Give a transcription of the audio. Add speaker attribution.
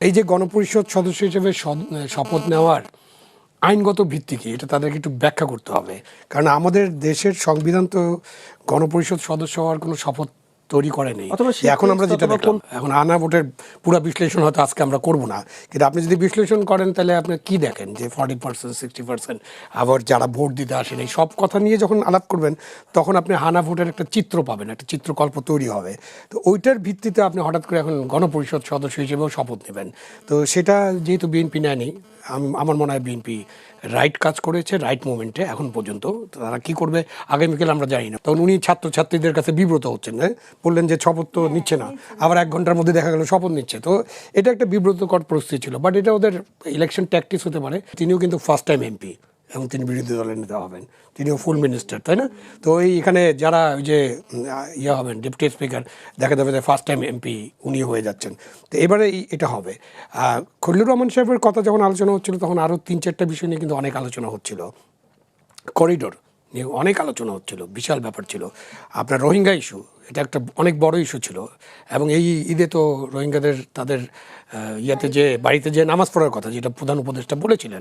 Speaker 1: এই যে গণপরিষদ সদস্য হিসেবে শপথ নেওয়ার আইনগত ভিত্তি কি, এটা তাদেরকে একটু ব্যাখ্যা করতে হবে। কারণ আমাদের দেশের সংবিধান তো গণপরিষদ সদস্য হওয়ার কোনো শপথ তৈরি করে নেই। এখন আমরা যেটা দেখলাম, এখন আনা ভোটের পুরো বিশ্লেষণ হয়তো আজকে আমরা করব না, কিন্তু আপনি যদি বিশ্লেষণ করেন তাহলে আপনি কি দেখেন যে 40%, 60%, আবার যারা ভোট দিতে আসেন, এই সব কথা নিয়ে যখন আলাপ করবেন তখন আপনি হানা ভোটের একটা চিত্র পাবেন, একটা চিত্রকল্প তৈরি হবে। তো ওইটার ভিত্তিতে আপনি হঠাৎ করে এখন গণপরিষদ সদস্য হিসেবেও শপথ নেবেন, তো সেটা যেহেতু বিএনপি নেয়নি, আমার মনে হয় বিএনপি রাইট কাজ করেছে রাইট মোমেন্টে এখন পর্যন্ত। তারা কি করবে আগামীকাল আমরা জানি না। তখন উনি ছাত্রছাত্রীদের কাছে বিব্রত হচ্ছেন, বললেন যে শপথ তো নিচ্ছে না, আবার 1 ঘন্টার মধ্যে দেখা গেল শপথ নিচ্ছে। তো এটা একটা বিব্রতকর পরিস্থিতি ছিল, বাট এটা ওদের ইলেকশন ট্যাকটিক্স হতে পারে। তিনিও কিন্তু ফার্স্ট টাইম এমপি এবং তিনি বিরোধী দলের নেতা হবেন, তিনিও ফুল মিনিস্টার, তাই না? তো এখানে যারা ওই যে ইয়ে হবেন ডেপুটি স্পিকার, দেখা যাবে যে ফার্স্ট টাইম এমপি উনি হয়ে যাচ্ছেন। তো এবারে এটা হবে। খলিলুর রহমান সাহেবের কথা যখন আলোচনা হচ্ছিল তখন আরও 3-4টা বিষয় নিয়ে কিন্তু অনেক আলোচনা হচ্ছিল। করিডোর নিয়ে অনেক আলোচনা হচ্ছিল, বিশাল ব্যাপার ছিল। আপনার রোহিঙ্গা ইস্যু, এটা একটা অনেক বড় ইস্যু ছিল, এবং এই ঈদে তো রোহিঙ্গাদের তাদের ইয়াতে যে বাড়িতে যে নামাজ পড়ার কথা, যেটা প্রধান উপদেষ্টা বলেছিলেন,